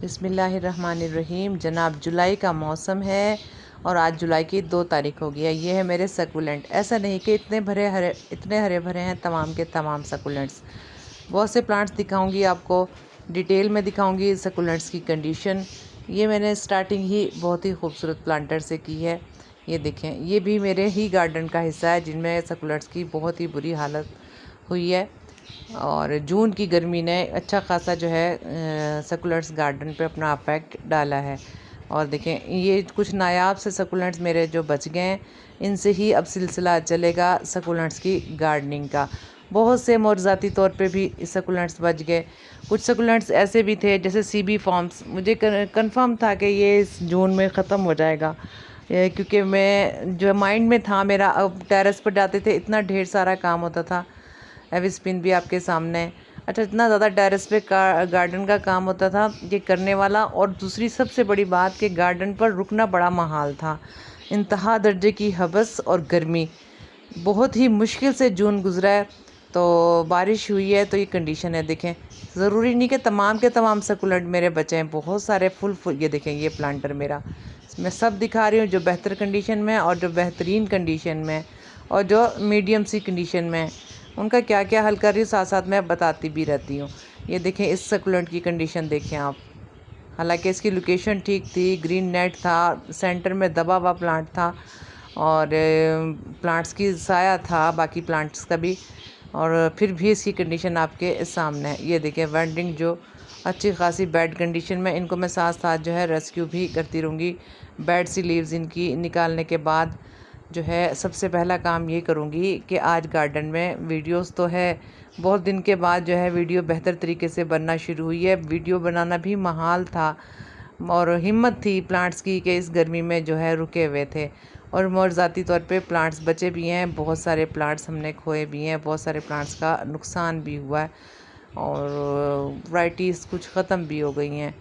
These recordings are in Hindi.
बिस्मिल्लाहिर्रहमानिर्रहीम। जनाब जुलाई का मौसम है और आज जुलाई की 2 तारीख हो गई है। ये है मेरे सकुलेंट। ऐसा नहीं कि इतने हरे भरे हैं तमाम के तमाम सकुलेंट्स। बहुत से प्लांट्स दिखाऊंगी आपको, डिटेल में दिखाऊंगी सकुलेंट्स की कंडीशन। ये मैंने स्टार्टिंग ही बहुत ही खूबसूरत प्लांटर से की है। ये देखें, ये भी मेरे ही गार्डन का हिस्सा है जिनमें सकुलेंट्स की बहुत ही बुरी हालत हुई है। और जून की गर्मी ने अच्छा खासा जो है सकुलेंट्स गार्डन पे अपना अफेक्ट डाला है। और देखें, ये कुछ नायाब से सकुलेंट्स मेरे जो बच गए हैं, इनसे ही अब सिलसिला चलेगा सकुलेंट्स की गार्डनिंग का। बहुत से मोरज़ाती तौर पे भी सकुलेंट्स बच गए। कुछ सकुलेंट्स ऐसे भी थे जैसे सीबी फॉर्म्स, मुझे कंफर्म था कि ये इस जून में ख़त्म हो जाएगा, क्योंकि मैं जो माइंड में था मेरा, अब टेरेस पर जाते थे इतना ढेर सारा काम होता था। एविस्पिन भी आपके सामने है। अच्छा, इतना ज़्यादा टेरेस पे गार्डन का काम होता था ये करने वाला। और दूसरी सबसे बड़ी बात कि गार्डन पर रुकना बड़ा महाल था। इंतहा दर्जे की हवस और गर्मी, बहुत ही मुश्किल से जून गुजरा है। तो बारिश हुई है तो ये कंडीशन है। देखें, ज़रूरी नहीं कि तमाम के तमाम सकुलेंट मेरे बचे हैं, बहुत सारे फुल ये देखें, ये प्लांटर मेरा, मैं सब दिखा रही हूँ जो बेहतर कंडीशन में और जो बेहतरीन कंडीशन में और जो मीडियम सी कंडीशन में, उनका क्या क्या हल कर रही हूँ, साथ साथ मैं बताती भी रहती हूँ। ये देखें, इस सकुलेंट की कंडीशन देखें आप। हालांकि इसकी लोकेशन ठीक थी, ग्रीन नेट था, सेंटर में दबा हुआ प्लांट था और प्लांट्स की साया था बाकी प्लांट्स का भी, और फिर भी इसकी कंडीशन आपके सामने है। ये देखें, वेंडिंग जो अच्छी खासी बैड कंडीशन में, इनको मैं साथ साथ जो है रेस्क्यू भी करती रहूँगी। बैड सी लीव्स इनकी निकालने के बाद जो है सबसे पहला काम ये करूँगी कि आज गार्डन में वीडियोस तो है, बहुत दिन के बाद जो है वीडियो बेहतर तरीके से बनना शुरू हुई है। वीडियो बनाना भी महाल था और हिम्मत थी प्लांट्स की कि इस गर्मी में जो है रुके हुए थे। और मोरज़ाती तौर पे प्लांट्स बचे भी हैं, बहुत सारे प्लांट्स हमने खोए भी हैं, बहुत सारे प्लांट्स का नुकसान भी हुआ है और वैराइटीज़ कुछ ख़त्म भी हो गई हैं।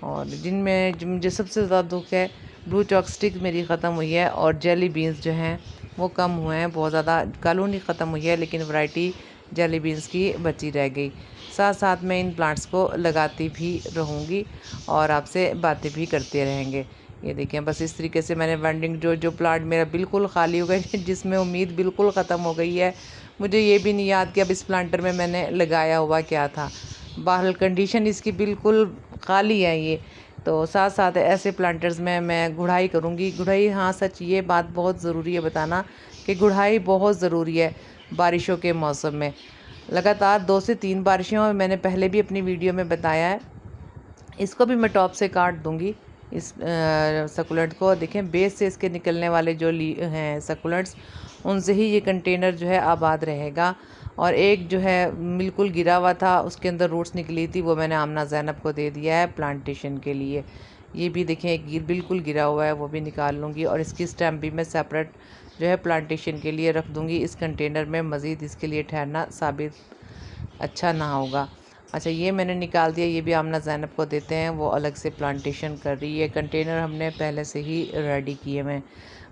और जिनमें जो मुझे सबसे ज़्यादा दुख है, ब्लू चॉक स्टिक मेरी ख़त्म हुई है और जेली बीन्स जो हैं वो कम हुए हैं बहुत ज़्यादा। कॉलोनी ख़त्म हुई है लेकिन वैरायटी जेली बीन्स की बची रह गई। साथ साथ मैं इन प्लांट्स को लगाती भी रहूँगी और आपसे बातें भी करते रहेंगे। ये देखें, बस इस तरीके से मैंने वेंडिंग जो प्लांट मेरा बिल्कुल खाली हो गए जिसमें उम्मीद बिल्कुल ख़त्म हो गई है। मुझे ये भी नहीं याद कि अब इस प्लांटर में मैंने लगाया हुआ क्या था। बहरहाल कंडीशन इसकी बिल्कुल खाली है ये। तो साथ साथ ऐसे प्लांटर्स में मैं गुड़ाई करूँगी। गुड़ाई, हाँ सच, ये बात बहुत ज़रूरी है बताना कि गुड़ाई बहुत ज़रूरी है बारिशों के मौसम में। लगातार 2 से 3 बारिशें, और मैंने पहले भी अपनी वीडियो में बताया है। इसको भी मैं टॉप से काट दूँगी इस सकुलेंट को। देखें, बेस से इसके निकलने वाले जो हैं सकुलेंट्स, उनसे ही ये कंटेनर जो है आबाद रहेगा। और एक जो है बिल्कुल गिरा हुआ था, उसके अंदर रूट्स निकली थी, वो मैंने आमना ज़ैनब को दे दिया है प्लांटेशन के लिए। ये भी देखें, एक बिल्कुल गिरा हुआ है, वो भी निकाल लूँगी और इसकी स्टेम भी मैं सेपरेट जो है प्लांटेशन के लिए रख दूँगी। इस कंटेनर में मज़ीद इसके लिए ठहरना साबित अच्छा ना होगा। अच्छा, ये मैंने निकाल दिया, ये भी आमना ज़ैनब को देते हैं, वो अलग से प्लांटेशन कर रही है। कंटेनर हमने पहले से ही रेडी किए हुए हैं।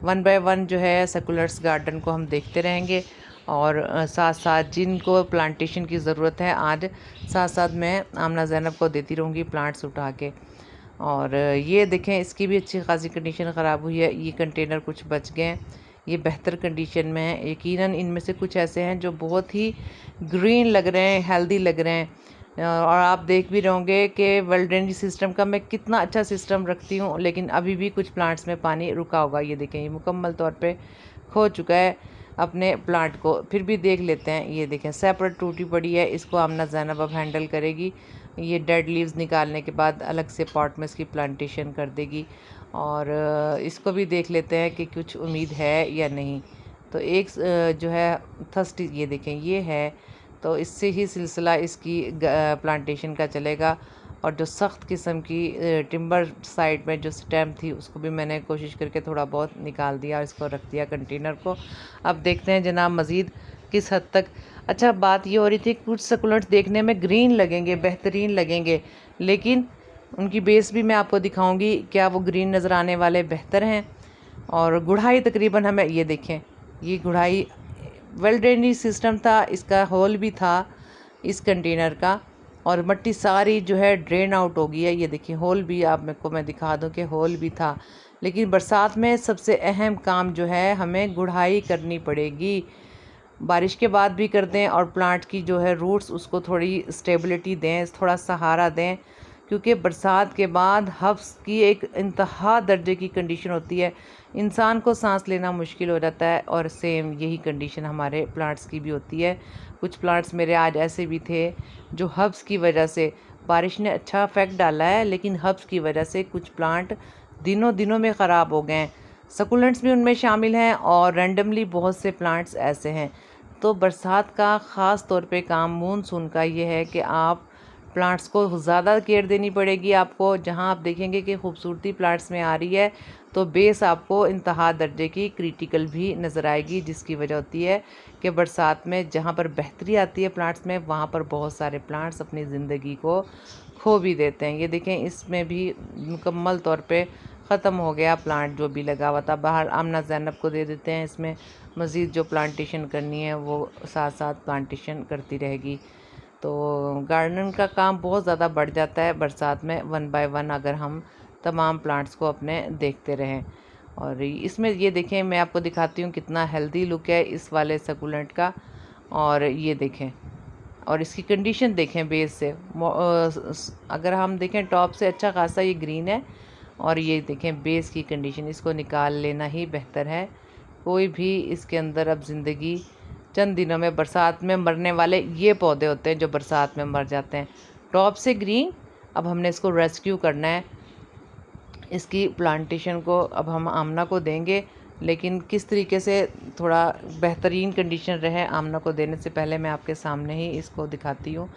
1 बाय 1 जो है सेकुलर्स गार्डन को हम देखते रहेंगे और साथ साथ जिनको प्लांटेशन की ज़रूरत है आज साथ साथ मैं आमना ज़ैनब को देती रहूँगी प्लांट्स उठा के। और ये देखें, इसकी भी अच्छी खासी कंडीशन ख़राब हुई है। ये कंटेनर कुछ बच गए हैं, ये बेहतर कंडीशन में है। यकीनन इनमें से कुछ ऐसे हैं जो बहुत ही ग्रीन लग रहे हैं, हेल्दी लग रहे हैं। और आप देख भी रहोगे कि वेल ड्रेनेज सिस्टम का मैं कितना अच्छा सिस्टम रखती हूँ, लेकिन अभी भी कुछ प्लांट्स में पानी रुका होगा। ये देखें, ये मुकम्मल तौर पे खो चुका है अपने प्लांट को। फिर भी देख लेते हैं। ये देखें, सेपरेट टूटी पड़ी है, इसको आमना ज़ैनब अब हैंडल करेगी। ये डेड लीव्स निकालने के बाद अलग से पॉट में इसकी प्लांटेशन कर देगी। और इसको भी देख लेते हैं कि कुछ उम्मीद है या नहीं। तो एक जो है थर्स्ट, ये देखें, ये है, तो इससे ही सिलसिला इसकी प्लांटेशन का चलेगा। और जो सख्त किस्म की टिम्बर साइड में जो स्टेम थी, उसको भी मैंने कोशिश करके थोड़ा बहुत निकाल दिया और इसको रख दिया कंटेनर को। अब देखते हैं जनाब मज़ीद किस हद तक। अच्छा, बात ये हो रही थी, कुछ सकुलेंट्स देखने में ग्रीन लगेंगे, बेहतरीन लगेंगे, लेकिन उनकी बेस भी मैं आपको दिखाऊंगी, क्या वो ग्रीन नज़र आने वाले बेहतर हैं। और गुड़ाई तकरीबन हमें, ये देखें, ये गुड़ाई वेल ड्रेनेज सिस्टम था, इसका होल भी था इस कंटेनर का, और मिट्टी सारी जो है ड्रेन आउट हो गई है। ये देखिए होल भी आप मेरे को मैं दिखा दूं कि होल भी था। लेकिन बरसात में सबसे अहम काम जो है हमें गुड़ाई करनी पड़ेगी, बारिश के बाद भी कर दें, और प्लांट की जो है रूट्स उसको थोड़ी स्टेबिलिटी दें, थोड़ा सहारा दें, क्योंकि बरसात के बाद हब्स की एक इंतहा दर्जे की कंडीशन होती है, इंसान को सांस लेना मुश्किल हो जाता है। और सेम यही कंडीशन हमारे प्लांट्स की भी होती है। कुछ प्लांट्स मेरे आज ऐसे भी थे जो हब्स की वजह से, बारिश ने अच्छा इफेक्ट डाला है लेकिन हब्स की वजह से कुछ प्लांट दिनों दिनों में ख़राब हो गए हैं। सकुलेंट्स भी उनमें शामिल हैं और रैंडमली बहुत से प्लांट्स ऐसे हैं। तो बरसात का ख़ास तौर पे काम मानसून का ये है कि आप प्लांट्स को ज़्यादा केयर देनी पड़ेगी आपको। जहाँ आप देखेंगे कि खूबसूरती प्लांट्स में आ रही है तो बेस आपको इंतहा दर्जे की क्रिटिकल भी नज़र आएगी, जिसकी वजह होती है कि बरसात में जहाँ पर बेहतरी आती है प्लांट्स में, वहाँ पर बहुत सारे प्लांट्स अपनी ज़िंदगी को खो भी देते हैं। ये देखें इसमें भी मुकम्मल तौर पे ख़त्म हो गया प्लांट जो भी लगा हुआ था। बाहर आमना ज़ैनब को दे देते हैं, इसमें मज़ीद जो प्लांटेशन करनी है वो साथ साथ प्लांटेशन करती रहेगी। तो गार्डन का काम बहुत ज़्यादा बढ़ जाता है बरसात में, 1 बाय 1 अगर हम तमाम प्लांट्स को अपने देखते रहें। और इसमें ये देखें मैं आपको दिखाती हूँ कितना हेल्दी लुक है इस वाले सकुलेंट का। और ये देखें और इसकी कंडीशन देखें बेस से, अगर हम देखें टॉप से अच्छा खासा ये ग्रीन है, और ये देखें बेस की कंडीशन, इसको निकाल लेना ही बेहतर है। कोई भी इसके अंदर अब ज़िंदगी, चंद दिनों में बरसात में मरने वाले ये पौधे होते हैं जो बरसात में मर जाते हैं। टॉप से ग्रीन, अब हमने इसको रेस्क्यू करना है। इसकी प्लांटेशन को अब हम आमना को देंगे, लेकिन किस तरीके से थोड़ा बेहतरीन कंडीशन रहे आमना को देने से पहले मैं आपके सामने ही इसको दिखाती हूँ।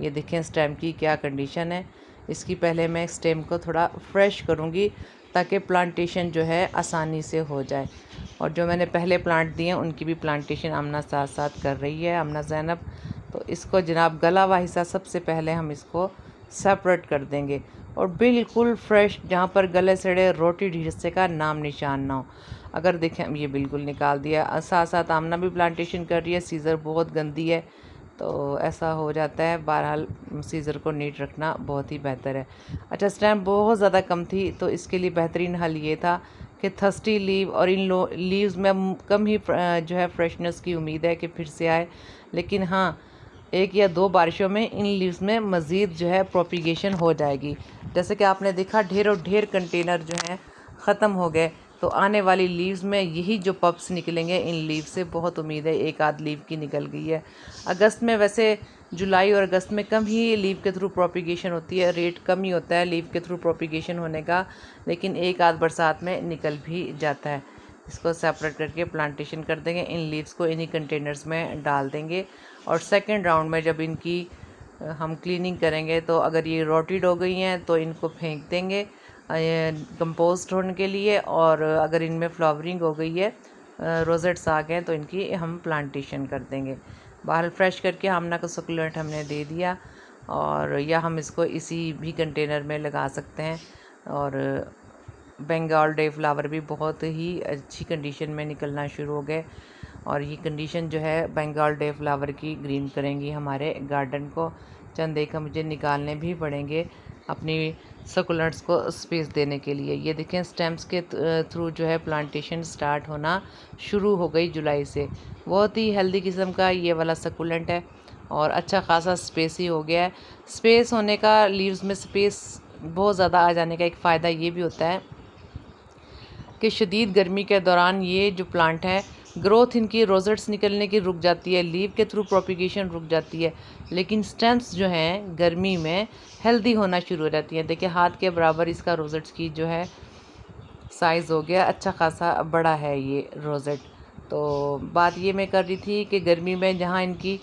ये देखें स्टेम की क्या कंडीशन है इसकी। पहले मैं स्टेम को थोड़ा फ्रेश करूँगी ताकि प्लांटेशन जो है आसानी से हो जाए। और जो मैंने पहले प्लांट दिए हैं उनकी भी प्लांटेशन आमना साथ साथ कर रही है, आमना ज़ैनब। तो इसको जनाब गला हुआ हिस्सा सबसे पहले हम इसको सेपरेट कर देंगे, और बिल्कुल फ्रेश जहाँ पर गले सड़े रोटी हिस्से का नाम निशान ना हो। अगर देखें हम ये बिल्कुल निकाल दिया। साथ साथ आमना भी प्लांटेशन कर रही है, सीज़र बहुत गंदी है तो ऐसा हो जाता है। बहरहाल सीज़र को नीट रखना बहुत ही बेहतर है। अच्छा स्टेम बहुत ज़्यादा कम थी तो इसके लिए बेहतरीन हल ये था कि थर्स्टी लीव, और इन लीव्स में कम ही जो है फ्रेशनेस की उम्मीद है कि फिर से आए। लेकिन हाँ 1 या 2 बारिशों में इन लीव्स में मज़ीद जो है प्रोपिगेशन हो जाएगी। जैसे कि आपने देखा ढेरों ढेर कंटेनर जो हैं ख़त्म हो गए, तो आने वाली लीव्स में यही जो पप्स निकलेंगे इन लीव से बहुत उम्मीद है। 1 आध लीव की निकल गई है। अगस्त में वैसे जुलाई और अगस्त में कम ही लीव के थ्रू प्रोपिगेशन होती है, रेट कम ही होता है लीव के थ्रू प्रोपिगेशन होने का, लेकिन 1 आध बरसात में निकल भी जाता है। इसको सेपरेट करके प्लांटेशन कर देंगे। इन लीव्स को इन्हीं कंटेनर्स में डाल देंगे, और सेकंड राउंड में जब इनकी हम क्लीनिंग करेंगे तो अगर ये रोटेड हो गई हैं तो इनको फेंक देंगे कंपोस्ट होने के लिए, और अगर इनमें फ्लावरिंग हो गई है, रोजेट्स आ गए तो इनकी हम प्लांटेशन कर देंगे। बाहर फ्रेश करके आमना का सकुलेंट हमने दे दिया, और या हम इसको इसी भी कंटेनर में लगा सकते हैं। और बंगाल डे फ्लावर भी बहुत ही अच्छी कंडीशन में निकलना शुरू हो गए, और ये कंडीशन जो है बंगाल डे फ्लावर की ग्रीन करेंगी हमारे गार्डन को। चंद एक मुझे निकालने भी पड़ेंगे अपनी सकुलेंट्स को स्पेस देने के लिए। ये देखें स्टेम्स के थ्रू जो है प्लांटेशन स्टार्ट होना शुरू हो गई जुलाई से। बहुत ही हेल्दी किस्म का ये वाला सकुलेंट है, और अच्छा खासा स्पेस ही हो गया है। स्पेस होने का, लीव्स में स्पेस बहुत ज़्यादा आ जाने का एक फ़ायदा ये भी होता है कि शदीद गर्मी के दौरान ये जो प्लांट है ग्रोथ इनकी, रोजेट्स निकलने की रुक जाती है, लीव के थ्रू प्रोपिगेशन रुक जाती है, लेकिन स्टेम्स जो हैं गर्मी में हेल्दी होना शुरू हो जाती हैं। देखिए हाथ के बराबर इसका रोजेट्स की जो है साइज़ हो गया, अच्छा खासा बड़ा है ये रोजेट। तो बात ये मैं कर रही थी कि गर्मी में जहाँ इनकी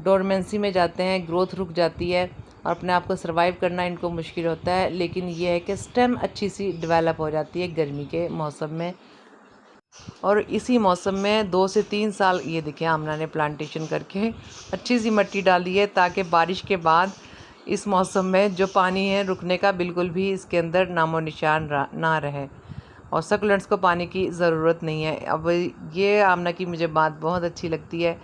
डोरमेंसी में जाते हैं, ग्रोथ रुक जाती है और अपने आप को सर्वाइव करना इनको मुश्किल होता है, लेकिन ये है कि स्टेम अच्छी सी डेवलप हो जाती है गर्मी के मौसम में। और इसी मौसम में 2 से 3 साल, ये देखिए आमना ने प्लांटेशन करके अच्छी सी मिट्टी डाली है ताकि बारिश के बाद इस मौसम में जो पानी है रुकने का बिल्कुल भी इसके अंदर नामो निशान ना रहे, और सकुलेंट्स को पानी की ज़रूरत नहीं है। अब ये आमना की मुझे बात बहुत अच्छी लगती है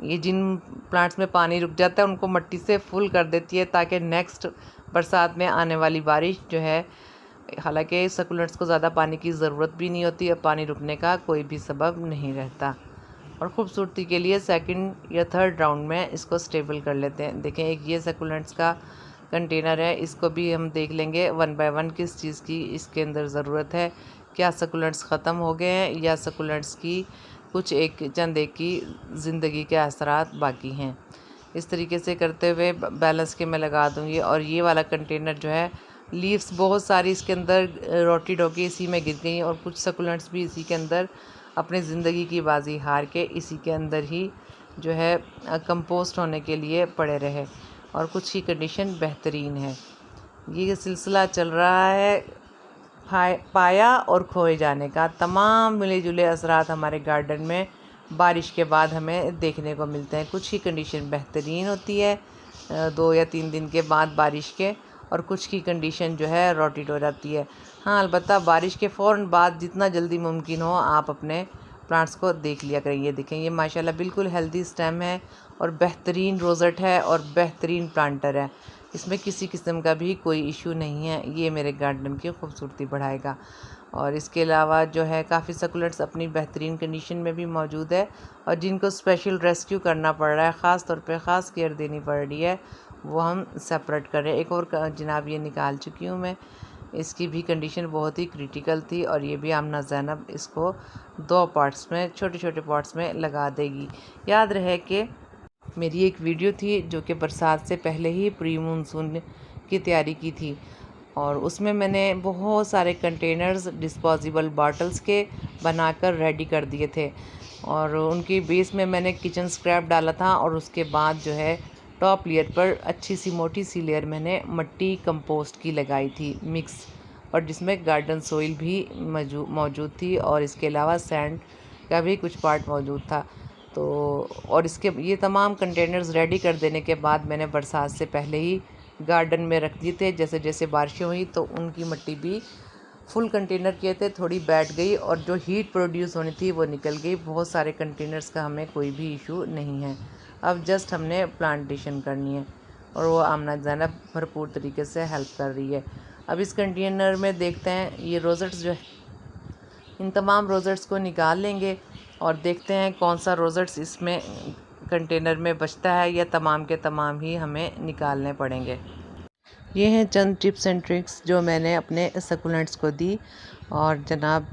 ये जिन प्लांट्स में पानी रुक जाता है उनको मिट्टी से फुल कर देती है ताकि नेक्स्ट बरसात में आने वाली बारिश जो है, हालांकि सकुलेंट्स को ज़्यादा पानी की ज़रूरत भी नहीं होती और पानी रुकने का कोई भी सबब नहीं रहता। और ख़ूबसूरती के लिए सेकंड या थर्ड राउंड में इसको स्टेबल कर लेते हैं। देखें, एक ये सकुलेंट्स का कंटेनर है, इसको भी हम देख लेंगे वन बाय वन किस चीज़ की इसके अंदर ज़रूरत है। क्या सकुलेंट्स ख़त्म हो गए हैं या सकुलेंट्स की कुछ चंद एक की ज़िंदगी के असरात बाकी हैं। इस तरीके से करते हुए बैलेंस के मैं लगा दूँगी। और ये वाला कंटेनर जो है, लीव्स बहुत सारी इसके अंदर रोटेट होके इसी में गिर गई और कुछ सकुलेंट्स भी इसी के अंदर अपनी ज़िंदगी की बाजी हार के इसी के अंदर ही जो है कंपोस्ट होने के लिए पड़े रहे और कुछ की कंडीशन बेहतरीन है। ये सिलसिला चल रहा है पाया और खोए जाने का। तमाम मिले जुले असरात हमारे गार्डन में बारिश के बाद हमें देखने को मिलते हैं। कुछ की कंडीशन बेहतरीन होती है 2 या 3 दिन के बाद बारिश के, और कुछ की कंडीशन जो है रोटेट हो जाती है। हाँ, अलबत्ता बारिश के फ़ौरन बाद जितना जल्दी मुमकिन हो आप अपने प्लांट्स को देख लिया करें। ये देखें, ये माशाल्लाह बिल्कुल हेल्दी स्टेम है और बेहतरीन रोज़ेट है और बेहतरीन प्लांटर है। इसमें किसी किस्म का भी कोई इशू नहीं है। ये मेरे गार्डन की खूबसूरती बढ़ाएगा। और इसके अलावा जो है काफ़ी सकुलेंट्स अपनी बेहतरीन कंडीशन में भी मौजूद है और जिनको स्पेशल रेस्क्यू करना पड़ रहा है, ख़ास तौर पे ख़ास केयर देनी पड़ रही है, वो हम सेपरेट कर रहे हैं। एक और जनाब ये निकाल चुकी हूँ मैं, इसकी भी कंडीशन बहुत ही क्रिटिकल थी और ये भी आमना ज़ैनब इसको 2 पार्ट्स में, छोटे छोटे पार्ट्स में लगा देगी। याद रहे कि मेरी एक वीडियो थी जो कि बरसात से पहले ही प्री मानसून की तैयारी की थी और उसमें मैंने बहुत सारे कंटेनर्स डिस्पोजेबल बॉटल्स के बनाकर रेडी कर दिए थे और उनकी बेस में मैंने किचन स्क्रैप डाला था और उसके बाद जो है टॉप लेयर पर अच्छी सी मोटी सी लेयर मैंने मिट्टी कंपोस्ट की लगाई थी मिक्स, और जिसमें गार्डन सोइल भी मौजूद थी और इसके अलावा सैंड का भी कुछ पार्ट मौजूद था। तो और इसके ये तमाम कंटेनर्स रेडी कर देने के बाद मैंने बरसात से पहले ही गार्डन में रख दिए थे। जैसे जैसे बारिशें हुई तो उनकी मिट्टी भी फुल कंटेनर किए थे, थोड़ी बैठ गई और जो हीट प्रोड्यूस होनी थी वो निकल गई। बहुत सारे कंटेनर्स का हमें कोई भी इशू नहीं है। अब जस्ट हमने प्लांटेशन करनी है और वो आमना ज़ैनब भरपूर तरीके से हेल्प कर रही है। अब इस कंटेनर में देखते हैं ये रोज़ेट्स जो है, इन तमाम रोज़ेट्स को निकाल लेंगे और देखते हैं कौन सा रोज़ेट्स इसमें कंटेनर में बचता है या तमाम के तमाम ही हमें निकालने पड़ेंगे। ये हैं चंद टिप्स एंड ट्रिक्स जो मैंने अपने सकुलेंट्स को दी और जनाब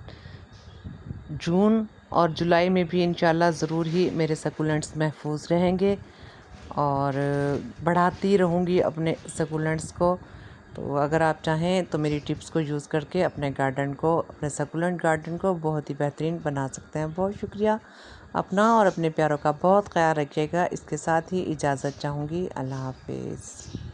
जून और जुलाई में भी इंशाल्लाह ज़रूर ही मेरे सकुलेंट्स महफूज रहेंगे और बढ़ाती रहूँगी अपने सकुलेंट्स को। तो अगर आप चाहें तो मेरी टिप्स को यूज़ करके अपने गार्डन को, अपने सकुलेंट गार्डन को बहुत ही बेहतरीन बना सकते हैं। बहुत शुक्रिया। अपना और अपने प्यारों का बहुत ख्याल रखिएगा। इसके साथ ही इजाज़त चाहूँगी। अल्लाह हाफिज़।